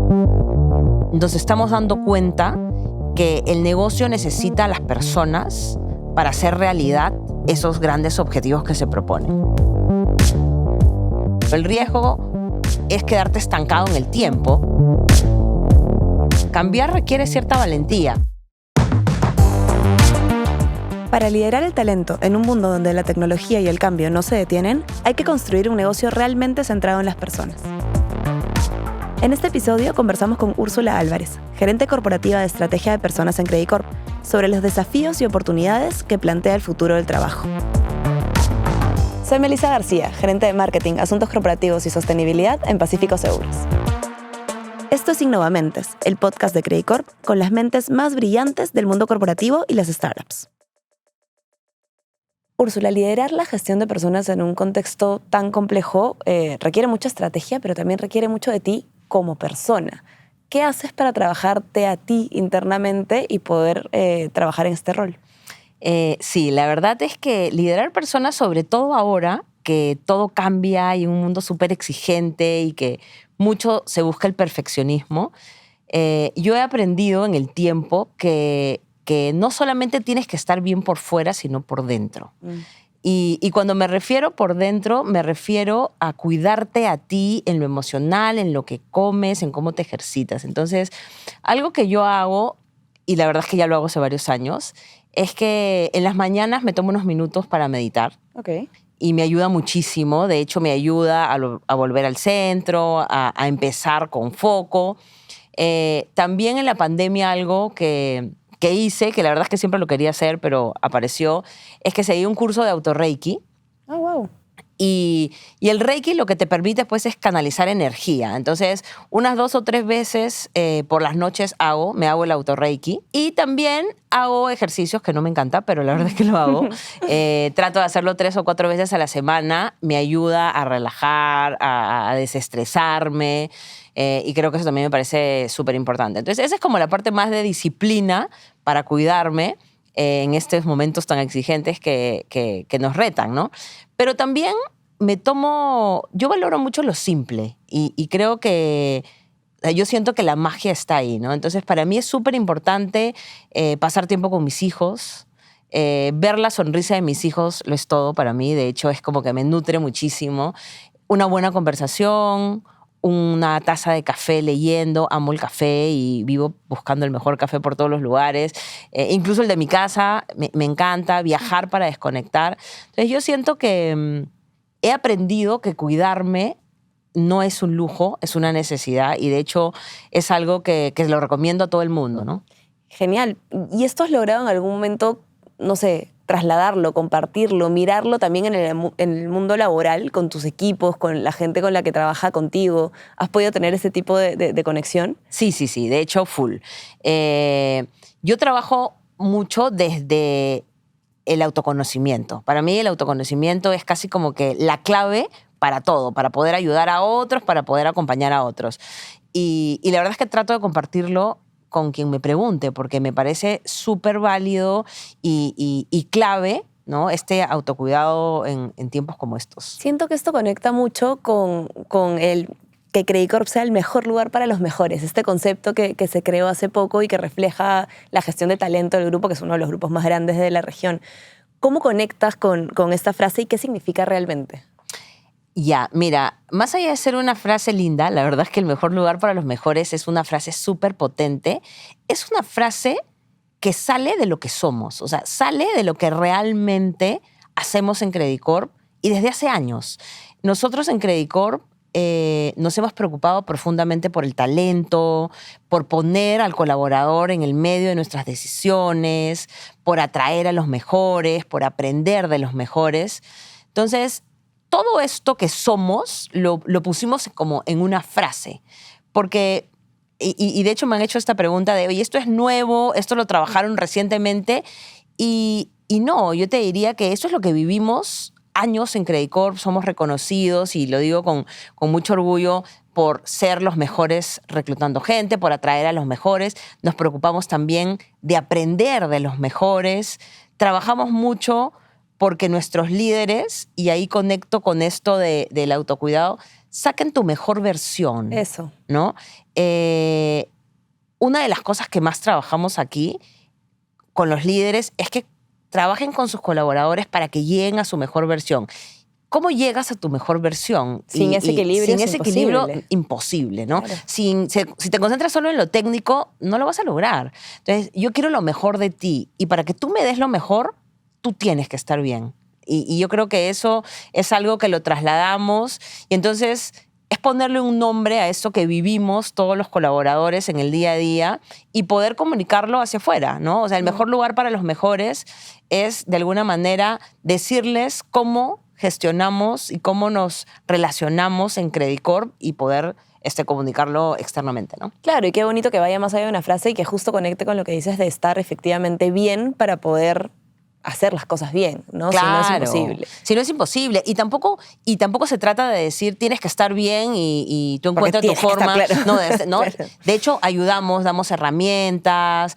Nos estamos dando cuenta que el negocio necesita a las personas para hacer realidad esos grandes objetivos que se proponen. El riesgo es quedarte estancado en el tiempo. Cambiar requiere cierta valentía. Para liderar el talento en un mundo donde la tecnología y el cambio no se detienen, hay que construir un negocio realmente centrado en las personas. En este episodio conversamos con Úrsula Álvarez, gerente corporativa de estrategia de personas en Credicorp, sobre los desafíos y oportunidades que plantea el futuro del trabajo. Soy Melissa García, gerente de marketing, asuntos corporativos y sostenibilidad en Pacífico Seguros. Esto es Innovamentes, el podcast de Credicorp con las mentes más brillantes del mundo corporativo y las startups. Úrsula, liderar la gestión de personas en un contexto tan complejo requiere mucha estrategia, pero también requiere mucho de ti como persona. ¿Qué haces para trabajarte a ti internamente y poder trabajar en este rol? Sí, la verdad es que liderar personas, sobre todo ahora, que todo cambia y un mundo súper exigente y que mucho se busca el perfeccionismo, yo he aprendido en el tiempo que no solamente tienes que estar bien por fuera, sino por dentro. Y cuando me refiero por dentro, me refiero a cuidarte a ti en lo emocional, en lo que comes, en cómo te ejercitas. Entonces, algo que yo hago, y la verdad es que ya lo hago hace varios años, es que en las mañanas me tomo unos minutos para meditar. Okay. Y me ayuda muchísimo. De hecho, me ayuda a volver al centro, a empezar con foco. También en la pandemia algo que hice, que la verdad es que siempre lo quería hacer, pero apareció, es que seguí un curso de autorreiki. Oh, wow. Y el Reiki lo que te permite pues, es canalizar energía. Entonces, unas 2 o 3 veces por las noches me hago el autorreiki. Y también hago ejercicios que no me encanta, pero la verdad es que lo hago. Trato de hacerlo 3 o 4 veces a la semana. Me ayuda a relajar, a desestresarme. Y creo que eso también me parece súper importante. Entonces, esa es como la parte más de disciplina para cuidarme en estos momentos tan exigentes que nos retan, ¿no? Pero también yo valoro mucho lo simple y creo que yo siento que la magia está ahí, ¿no? Entonces, para mí es súper importante pasar tiempo con mis hijos. Ver la sonrisa de mis hijos lo es todo para mí. De hecho, es como que me nutre muchísimo. Una buena conversación, una taza de café leyendo, amo el café y vivo buscando el mejor café por todos los lugares. Incluso el de mi casa me encanta, viajar para desconectar. Entonces yo siento que he aprendido que cuidarme no es un lujo, es una necesidad y de hecho es algo que lo recomiendo a todo el mundo, ¿no? Genial. ¿Y esto has logrado en algún momento, no sé, trasladarlo, compartirlo, mirarlo también en el mundo laboral, con tus equipos, con la gente con la que trabaja contigo? ¿Has podido tener ese tipo de conexión? Sí. De hecho, full. Yo trabajo mucho desde el autoconocimiento. Para mí el autoconocimiento es casi como que la clave para todo, para poder ayudar a otros, para poder acompañar a otros. Y la verdad es que trato de compartirlo con quien me pregunte, porque me parece súper válido y clave, ¿no? Este autocuidado en tiempos como estos. Siento que esto conecta mucho con el que Credicorp sea el mejor lugar para los mejores. Este concepto que se creó hace poco y que refleja la gestión de talento del grupo, que es uno de los grupos más grandes de la región. ¿Cómo conectas con esta frase y qué significa realmente? Ya, mira, más allá de ser una frase linda, la verdad es que el mejor lugar para los mejores es una frase súper potente. Es una frase que sale de lo que somos, o sea, sale de lo que realmente hacemos en Credicorp y desde hace años. Nosotros en Credicorp nos hemos preocupado profundamente por el talento, por poner al colaborador en el medio de nuestras decisiones, por atraer a los mejores, por aprender de los mejores. Entonces, todo esto que somos lo pusimos como en una frase, porque, y de hecho me han hecho esta pregunta de, oye, ¿esto es nuevo? ¿Esto lo trabajaron recientemente? Y no, yo te diría que eso es lo que vivimos años en Credicorp, somos reconocidos, y lo digo con mucho orgullo, por ser los mejores reclutando gente, por atraer a los mejores. Nos preocupamos también de aprender de los mejores. Trabajamos mucho porque nuestros líderes, y ahí conecto con esto del autocuidado, saquen tu mejor versión. Eso. ¿No? Una de las cosas que más trabajamos aquí con los líderes es que trabajen con sus colaboradores para que lleguen a su mejor versión. ¿Cómo llegas a tu mejor versión? Sin ese equilibrio sin ese equilibrio, imposible, ¿no? Claro. Si te concentras solo en lo técnico, no lo vas a lograr. Entonces, yo quiero lo mejor de ti, y para que tú me des lo mejor, tú tienes que estar bien. Y yo creo que eso es algo que lo trasladamos, y entonces es ponerle un nombre a eso que vivimos todos los colaboradores en el día a día y poder comunicarlo hacia afuera, ¿no? O sea, el mejor lugar para los mejores es, de alguna manera, decirles cómo gestionamos y cómo nos relacionamos en Credit Corp y poder comunicarlo externamente, ¿no? Claro, y qué bonito que vaya más allá de una frase y que justo conecte con lo que dices de estar efectivamente bien para poder hacer las cosas bien, ¿no? Claro. Si no es imposible. Si no es imposible. Y tampoco se trata de decir tienes que estar bien y tú encuentras tu forma. Claro. No, Claro. De hecho, ayudamos, damos herramientas,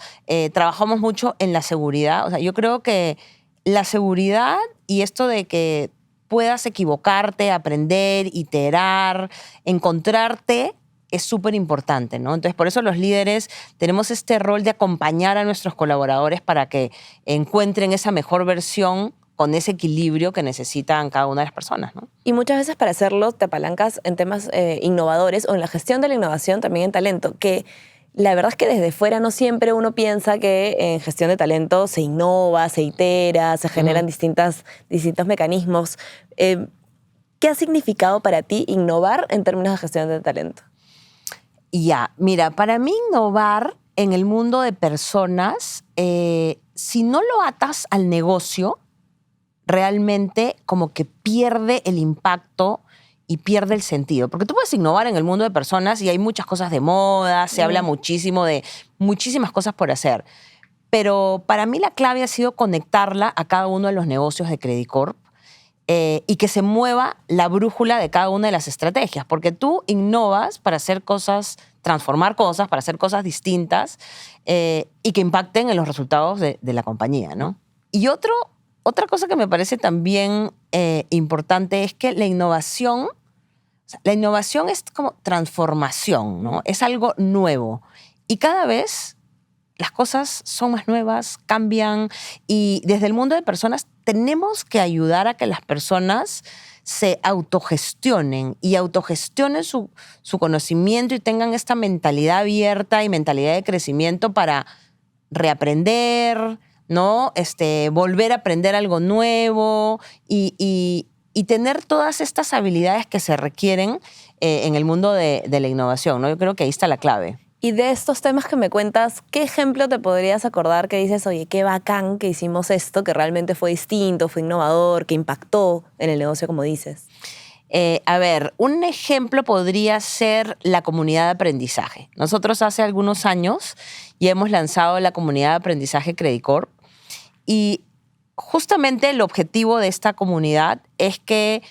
trabajamos mucho en la seguridad. O sea, yo creo que la seguridad y esto de que puedas equivocarte, aprender, iterar, encontrarte, es súper importante, ¿no? Entonces, por eso los líderes tenemos este rol de acompañar a nuestros colaboradores para que encuentren esa mejor versión con ese equilibrio que necesitan cada una de las personas, ¿no? Y muchas veces para hacerlo te apalancas en temas innovadores o en la gestión de la innovación, también en talento, que la verdad es que desde fuera no siempre uno piensa que en gestión de talento se innova, se itera, se generan distintos mecanismos. ¿Qué ha significado para ti innovar en términos de gestión de talento? Ya, mira, para mí innovar en el mundo de personas, si no lo atas al negocio, realmente como que pierde el impacto y pierde el sentido. Porque tú puedes innovar en el mundo de personas y hay muchas cosas de moda, se habla muchísimo de muchísimas cosas por hacer. Pero para mí la clave ha sido conectarla a cada uno de los negocios de Credit Corp y que se mueva la brújula de cada una de las estrategias. Porque tú innovas para hacer cosas, transformar cosas, para hacer cosas distintas y que impacten en los resultados de la compañía, ¿no? Y otra cosa que me parece también importante es que la innovación es como transformación, ¿no? Es algo nuevo. Y cada vez las cosas son más nuevas, cambian, y desde el mundo de personas tenemos que ayudar a que las personas se autogestionen y autogestionen su conocimiento y tengan esta mentalidad abierta y mentalidad de crecimiento para reaprender, ¿no? Volver a aprender algo nuevo y tener todas estas habilidades que se requieren en el mundo de la innovación, ¿no? Yo creo que ahí está la clave. Y de estos temas que me cuentas, ¿qué ejemplo te podrías acordar que dices, oye, qué bacán que hicimos esto, que realmente fue distinto, fue innovador, que impactó en el negocio, como dices? A ver, un ejemplo podría ser la comunidad de aprendizaje. Nosotros hace algunos años ya hemos lanzado la comunidad de aprendizaje Credit Corp y justamente el objetivo de esta comunidad es que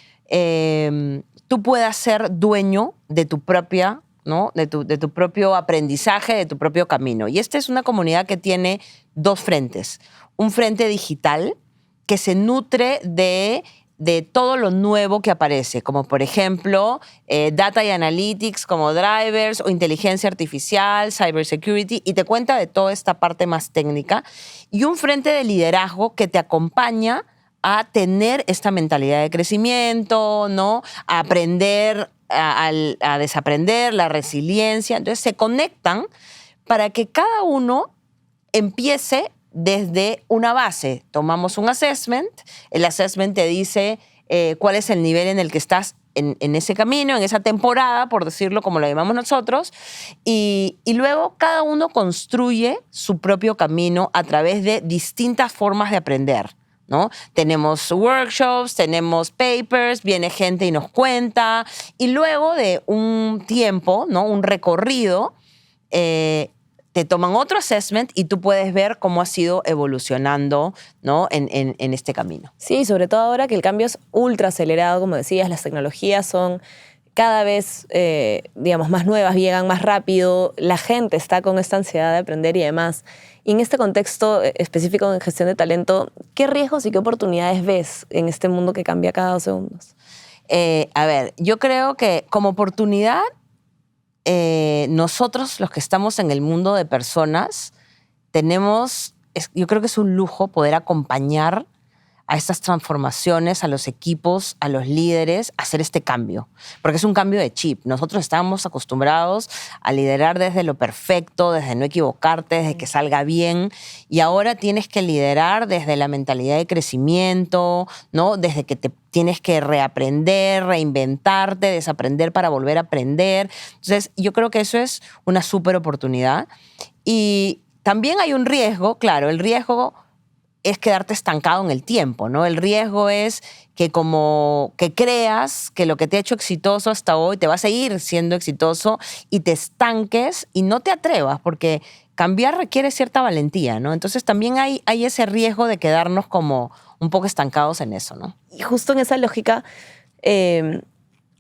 tú puedas ser dueño de tu propia, ¿no? de tu propio aprendizaje, de tu propio camino. Y esta es una comunidad que tiene dos frentes. Un frente digital que se nutre de todo lo nuevo que aparece, como por ejemplo data y analytics como drivers o inteligencia artificial, cybersecurity, y te cuenta de toda esta parte más técnica. Y un frente de liderazgo que te acompaña a tener esta mentalidad de crecimiento, ¿no? A aprender, a desaprender, la resiliencia. Entonces se conectan para que cada uno empiece desde una base. Tomamos un assessment, el assessment te dice cuál es el nivel en el que estás en ese camino, en esa temporada, por decirlo como lo llamamos nosotros, y luego cada uno construye su propio camino a través de distintas formas de aprender, ¿no? Tenemos workshops, tenemos papers, viene gente y nos cuenta, y luego de un tiempo, ¿no? Un recorrido, te toman otro assessment y tú puedes ver cómo has ido evolucionando, ¿no? en este camino. Sí, sobre todo ahora que el cambio es ultra acelerado, como decías, las tecnologías son cada vez, digamos, más nuevas, llegan más rápido, la gente está con esta ansiedad de aprender y demás. Y en este contexto específico en gestión de talento, ¿qué riesgos y qué oportunidades ves en este mundo que cambia cada 2 segundos? A ver, yo creo que como oportunidad, nosotros los que estamos en el mundo de personas, yo creo que es un lujo poder acompañar a estas transformaciones, a los equipos, a los líderes, a hacer este cambio. Porque es un cambio de chip. Nosotros estamos acostumbrados a liderar desde lo perfecto, desde no equivocarte, desde que salga bien. Y ahora tienes que liderar desde la mentalidad de crecimiento, ¿no? Desde que te tienes que reaprender, reinventarte, desaprender para volver a aprender. Entonces, yo creo que eso es una súper oportunidad. Y también hay un riesgo, claro, el riesgo es quedarte estancado en el tiempo, ¿no? El riesgo es que creas que lo que te ha hecho exitoso hasta hoy te va a seguir siendo exitoso y te estanques y no te atrevas, porque cambiar requiere cierta valentía, ¿no? Entonces también hay ese riesgo de quedarnos como un poco estancados en eso, ¿no? Y justo en esa lógica,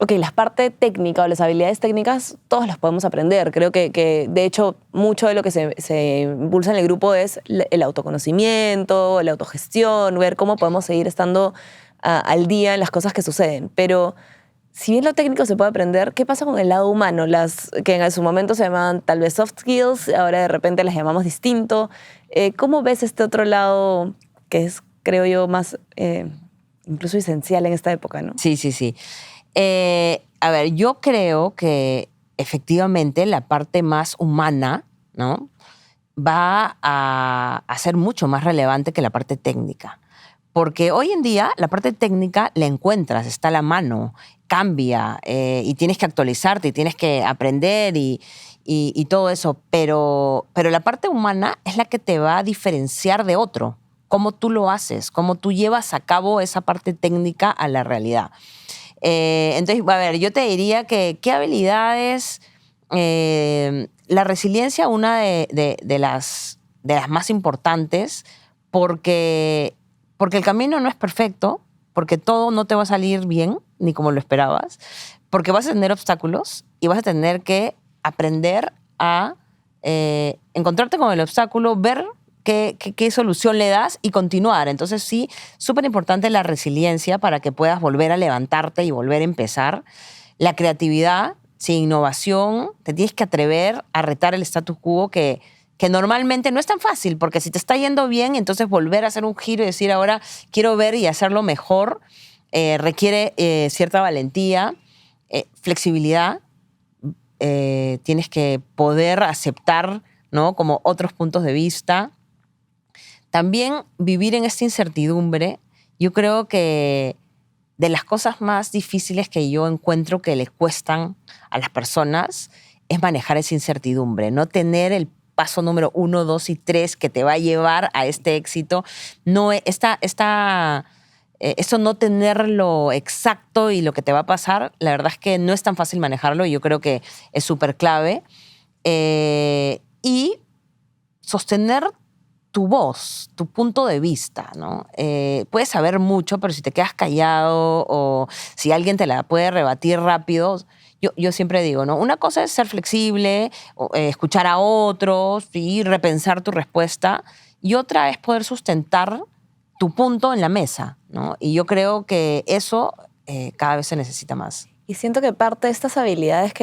las partes técnicas o las habilidades técnicas, todos las podemos aprender. Creo que de hecho, mucho de lo que se impulsa en el grupo es el autoconocimiento, la autogestión, ver cómo podemos seguir estando al día en las cosas que suceden. Pero si bien lo técnico se puede aprender, ¿qué pasa con el lado humano? Las que en su momento se llamaban tal vez soft skills, ahora de repente las llamamos distinto. ¿Cómo ves este otro lado que es, creo yo, más incluso esencial en esta época, ¿no? Sí. A ver, yo creo que efectivamente la parte más humana, ¿no? Va a ser mucho más relevante que la parte técnica. Porque hoy en día la parte técnica la encuentras, está a la mano, cambia y tienes que actualizarte y tienes que aprender y todo eso. Pero la parte humana es la que te va a diferenciar de otro. Cómo tú lo haces, cómo tú llevas a cabo esa parte técnica a la realidad. Entonces, a ver, yo te diría que qué habilidades, la resiliencia, una de las más importantes, porque el camino no es perfecto, porque todo no te va a salir bien, ni como lo esperabas, porque vas a tener obstáculos y vas a tener que aprender a encontrarte con el obstáculo, ver qué solución le das y continuar. Entonces sí, súper importante la resiliencia para que puedas volver a levantarte y volver a empezar. La creatividad, sin innovación, te tienes que atrever a retar el status quo que normalmente no es tan fácil, porque si te está yendo bien, entonces volver a hacer un giro y decir ahora quiero ver y hacerlo mejor, requiere cierta valentía, flexibilidad, tienes que poder aceptar, ¿no? Como otros puntos de vista. También vivir en esta incertidumbre, yo creo que de las cosas más difíciles que yo encuentro que les cuestan a las personas es manejar esa incertidumbre, no tener el paso número 1, 2 y 3 que te va a llevar a este éxito. No, eso no tenerlo exacto y lo que te va a pasar, la verdad es que no es tan fácil manejarlo y yo creo que es súper clave. Y sostener tu voz, tu punto de vista, ¿no? Puedes saber mucho, pero si te quedas callado o si alguien te la puede rebatir rápido, yo siempre digo, ¿no? Una cosa es ser flexible, escuchar a otros y repensar tu respuesta, y otra es poder sustentar tu punto en la mesa, ¿no? Y yo creo que eso cada vez se necesita más. Y siento que parte de estas habilidades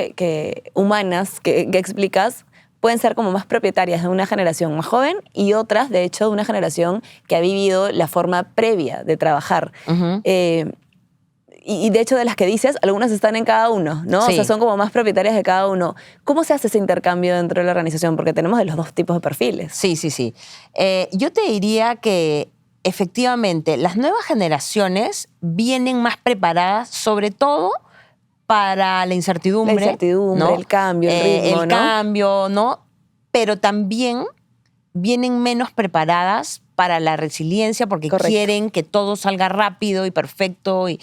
humanas que explicas pueden ser como más propietarias de una generación más joven y otras, de hecho, de una generación que ha vivido la forma previa de trabajar. Uh-huh. Y de hecho, de las que dices, algunas están en cada uno, ¿no? Sí. O sea, son como más propietarias de cada uno. ¿Cómo se hace ese intercambio dentro de la organización? Porque tenemos de los dos tipos de perfiles. Sí. Yo te diría que efectivamente las nuevas generaciones vienen más preparadas, sobre todo para la incertidumbre. La incertidumbre, ¿no? el cambio, el ritmo, el ¿no? cambio, ¿no? Pero también vienen menos preparadas para la resiliencia porque Correcto. quieren que todo salga rápido y perfecto. Y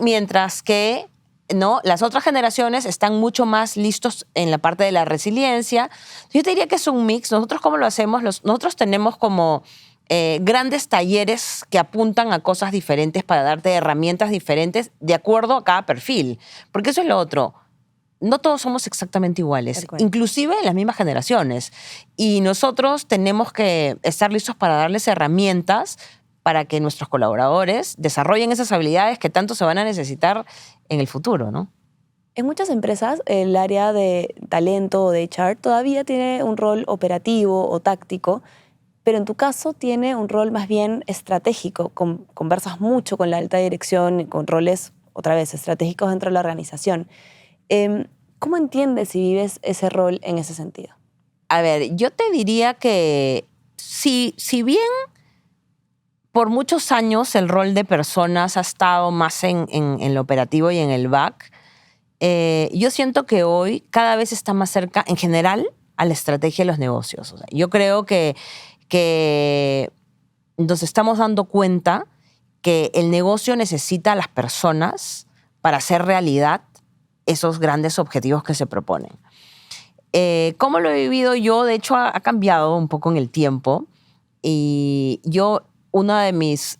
mientras que, ¿no? Las otras generaciones están mucho más listos en la parte de la resiliencia. Yo te diría que es un mix. Nosotros, ¿cómo lo hacemos? Nosotros tenemos como grandes talleres que apuntan a cosas diferentes para darte herramientas diferentes de acuerdo a cada perfil. Porque eso es lo otro. No todos somos exactamente iguales, inclusive en las mismas generaciones. Y nosotros tenemos que estar listos para darles herramientas para que nuestros colaboradores desarrollen esas habilidades que tanto se van a necesitar en el futuro, ¿no? En muchas empresas, el área de talento o de HR todavía tiene un rol operativo o táctico, pero en tu caso tiene un rol más bien estratégico. Conversas mucho con la alta dirección, con roles, otra vez, estratégicos dentro de la organización. ¿Cómo entiendes y vives ese rol en ese sentido? A ver, yo te diría que si bien por muchos años el rol de personas ha estado más en lo operativo y en el back, yo siento que hoy cada vez está más cerca, en general, a la estrategia de los negocios. O sea, yo creo que nos estamos dando cuenta que el negocio necesita a las personas para hacer realidad esos grandes objetivos que se proponen. ¿Cómo lo he vivido yo? De hecho, ha cambiado un poco en el tiempo. Y yo, una de mis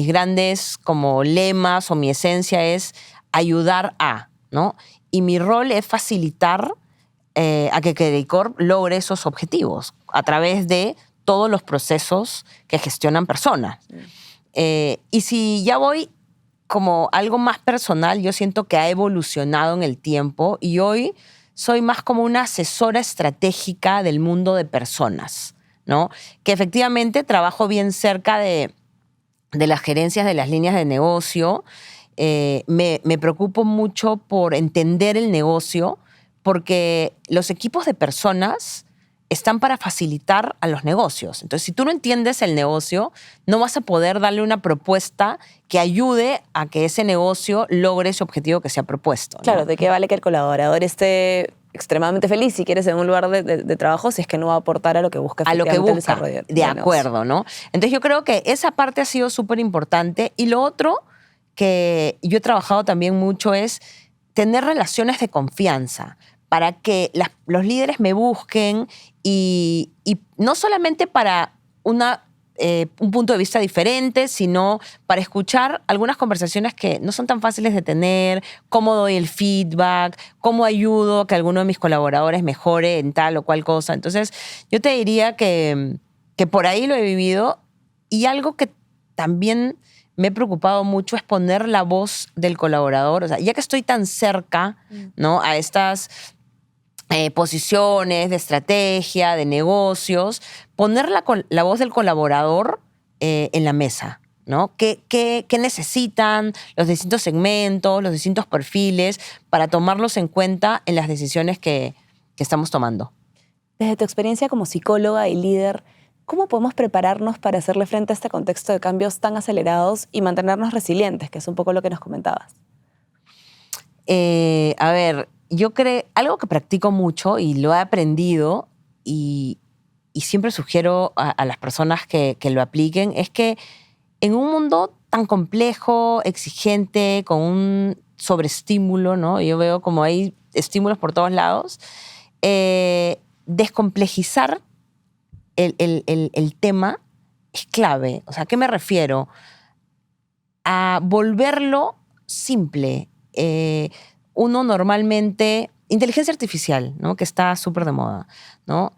grandes como lemas o mi esencia es ayudar a, ¿no? Y mi rol es facilitar a que Credicorp logre esos objetivos a través de todos los procesos que gestionan personas. Y si ya voy como algo más personal, yo siento que ha evolucionado en el tiempo y hoy soy más como una asesora estratégica del mundo de personas, ¿no? Que efectivamente trabajo bien cerca de las gerencias de las líneas de negocio. Me preocupo mucho por entender el negocio porque los equipos de personas están para facilitar a los negocios. Entonces, si tú no entiendes el negocio, no vas a poder darle una propuesta que ayude a que ese negocio logre ese objetivo que se ha propuesto, ¿no? Claro, ¿de qué vale que el colaborador esté extremadamente feliz si quieres en un lugar de trabajo si es que no va a aportar a lo que busca efectivamente el desarrollo del de acuerdo, ¿no? Entonces yo creo que esa parte ha sido súper importante. Y lo otro que yo he trabajado también mucho es tener relaciones de confianza para que los líderes me busquen y no solamente para un punto de vista diferente, sino para escuchar algunas conversaciones que no son tan fáciles de tener, cómo doy el feedback, cómo ayudo a que alguno de mis colaboradores mejore en tal o cual cosa. Entonces, yo te diría que por ahí lo he vivido y algo que también me he preocupado mucho es poner la voz del colaborador. O sea, ya que estoy tan cerca, ¿no?, a estas posiciones de estrategia, de negocios, poner la voz del colaborador en la mesa, ¿no? ¿Qué necesitan los distintos segmentos, los distintos perfiles para tomarlos en cuenta en las decisiones que estamos tomando? Desde tu experiencia como psicóloga y líder, ¿cómo podemos prepararnos para hacerle frente a este contexto de cambios tan acelerados y mantenernos resilientes, que es un poco lo que nos comentabas? A ver, yo creo, algo que practico mucho y lo he aprendido y siempre sugiero a las personas que lo apliquen, es que en un mundo tan complejo, exigente, con un sobreestímulo, ¿no? Yo veo como hay estímulos por todos lados, descomplejizar el tema es clave. O sea, ¿a qué me refiero? A volverlo simple. Uno normalmente, inteligencia artificial, ¿no?, que está súper de moda, ¿no?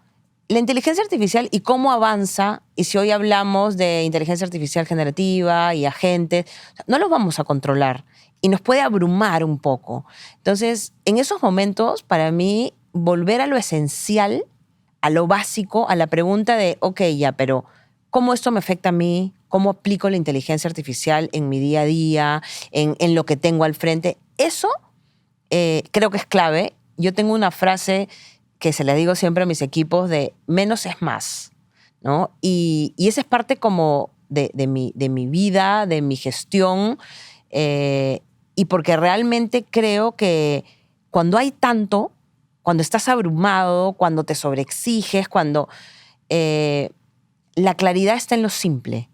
La inteligencia artificial y cómo avanza, y si hoy hablamos de inteligencia artificial generativa y agentes, no los vamos a controlar y nos puede abrumar un poco. Entonces, en esos momentos, para mí, volver a lo esencial, a lo básico, a la pregunta de, ok, ya, pero ¿cómo esto me afecta a mí? ¿Cómo aplico la inteligencia artificial en mi día a día, en lo que tengo al frente? Eso creo que es clave. Yo tengo una frase que se la digo siempre a mis equipos de menos es más, ¿no? Y esa es parte como de mi vida, de mi gestión, y porque realmente creo que cuando hay tanto, cuando estás abrumado, cuando te sobreexiges, cuando la claridad está en lo simple,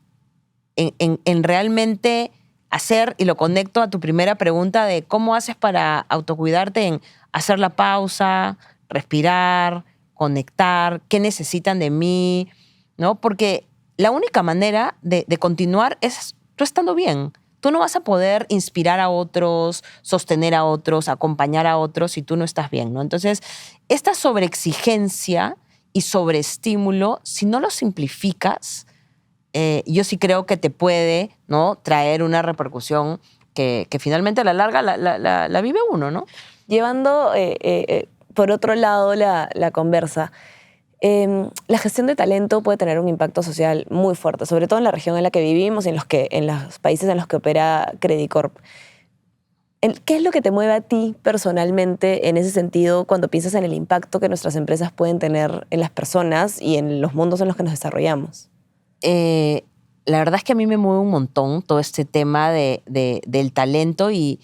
en realmente hacer, y lo conecto a tu primera pregunta de cómo haces para autocuidarte, en hacer la pausa, respirar, conectar, qué necesitan de mí, ¿no? Porque la única manera de continuar es tú estando bien. Tú no vas a poder inspirar a otros, sostener a otros, acompañar a otros si tú no estás bien, ¿no? Entonces, esta sobreexigencia y sobreestímulo, si no lo simplificas, yo sí creo que te puede, ¿no?, traer una repercusión que finalmente a la larga la vive uno, ¿no? Llevando por otro lado la conversa, la gestión de talento puede tener un impacto social muy fuerte, sobre todo en la región en la que vivimos y en los países en los que opera Credicorp. ¿Qué es lo que te mueve a ti personalmente en ese sentido cuando piensas en el impacto que nuestras empresas pueden tener en las personas y en los mundos en los que nos desarrollamos? La verdad es que a mí me mueve un montón todo este tema del talento y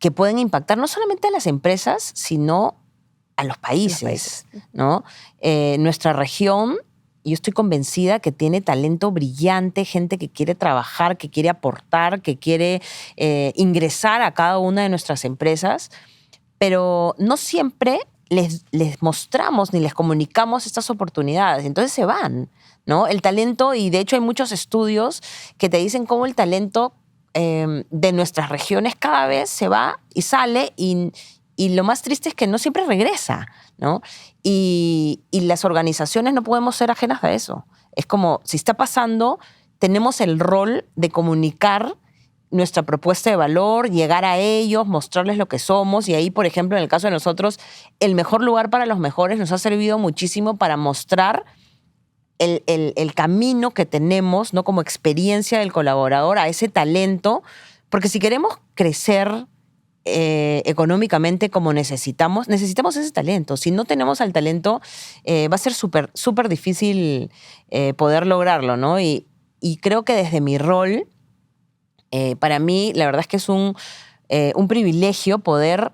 que pueden impactar no solamente a las empresas, sino a los países, ¿no? Nuestra región, yo estoy convencida que tiene talento brillante, gente que quiere trabajar, que quiere aportar, que quiere ingresar a cada una de nuestras empresas, pero no siempre les mostramos ni les comunicamos estas oportunidades. Entonces se van, ¿no? El talento, y de hecho hay muchos estudios que te dicen cómo el talento de nuestras regiones cada vez se va y sale y lo más triste es que no siempre regresa, ¿no? Y las organizaciones no podemos ser ajenas a eso. Es como, si está pasando, tenemos el rol de comunicar nuestra propuesta de valor, llegar a ellos, mostrarles lo que somos. Y ahí, por ejemplo, en el caso de nosotros, el mejor lugar para los mejores nos ha servido muchísimo para mostrar el camino que tenemos, ¿no?, como experiencia del colaborador a ese talento. Porque si queremos crecer económicamente como necesitamos ese talento. Si no tenemos al talento, va a ser súper difícil poder lograrlo, ¿no? Y creo que desde mi rol, para mí, la verdad es que es un privilegio poder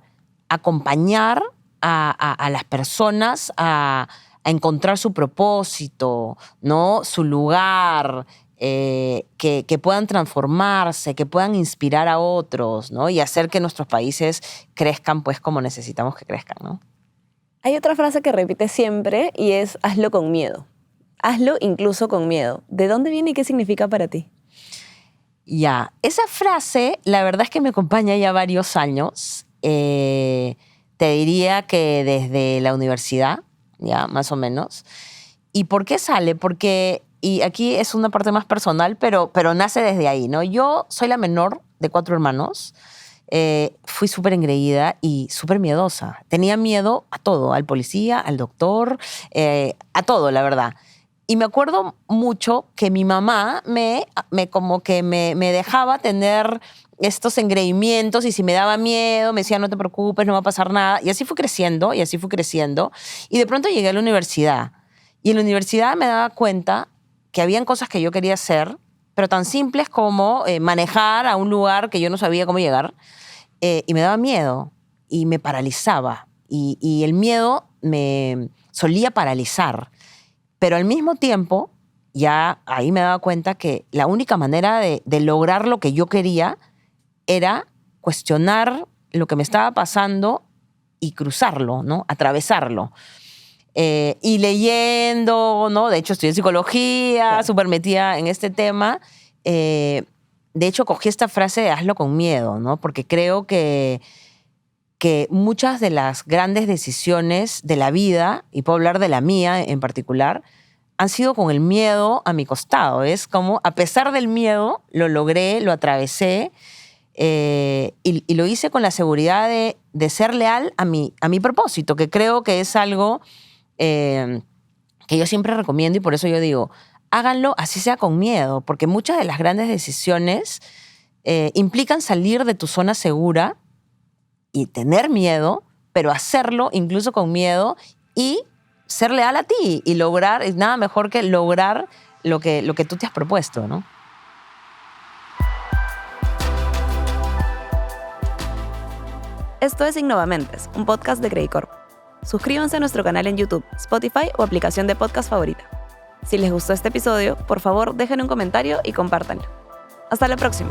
acompañar a las personas a encontrar su propósito, ¿no?, su lugar, que puedan transformarse, que puedan inspirar a otros, ¿no?, y hacer que nuestros países crezcan pues como necesitamos que crezcan, ¿no? Hay otra frase que repites siempre y es hazlo con miedo. Hazlo incluso con miedo. ¿De dónde viene y qué significa para ti? Ya, esa frase la verdad es que me acompaña ya varios años. Te diría que desde la universidad, ya más o menos. ¿Y por qué sale? Porque, y aquí es una parte más personal, pero nace desde ahí, ¿no? Yo soy la menor de 4 hermanos. Fui súper engreída y súper miedosa. Tenía miedo a todo, al policía, al doctor, a todo, la verdad. Y me acuerdo mucho que mi mamá me dejaba tener estos engreimientos y si me daba miedo me decía no te preocupes, no va a pasar nada. Y así fui creciendo, y de pronto llegué a la universidad. Y en la universidad me daba cuenta que habían cosas que yo quería hacer, pero tan simples como manejar a un lugar que yo no sabía cómo llegar. Y me daba miedo y me paralizaba. Y el miedo me solía paralizar. Pero al mismo tiempo, ya ahí me daba cuenta que la única manera de lograr lo que yo quería era cuestionar lo que me estaba pasando y cruzarlo, ¿no? Atravesarlo. Y leyendo, ¿no? De hecho, estudié psicología, súper metida en este tema. De hecho, cogí esta frase de hazlo con miedo, ¿no? Porque creo que muchas de las grandes decisiones de la vida, y puedo hablar de la mía en particular, han sido con el miedo a mi costado. Es como, a pesar del miedo, lo logré, lo atravesé, y lo hice con la seguridad de ser leal a mi propósito, que creo que es algo que yo siempre recomiendo, y por eso yo digo, háganlo así sea con miedo, porque muchas de las grandes decisiones implican salir de tu zona segura y tener miedo, pero hacerlo incluso con miedo y ser leal a ti y lograr, es nada mejor que lograr lo que tú te has propuesto, ¿no? Esto es Innovamentes, un podcast de Credicorp. Suscríbanse a nuestro canal en YouTube, Spotify o aplicación de podcast favorita. Si les gustó este episodio, por favor dejen un comentario y compártanlo. Hasta la próxima.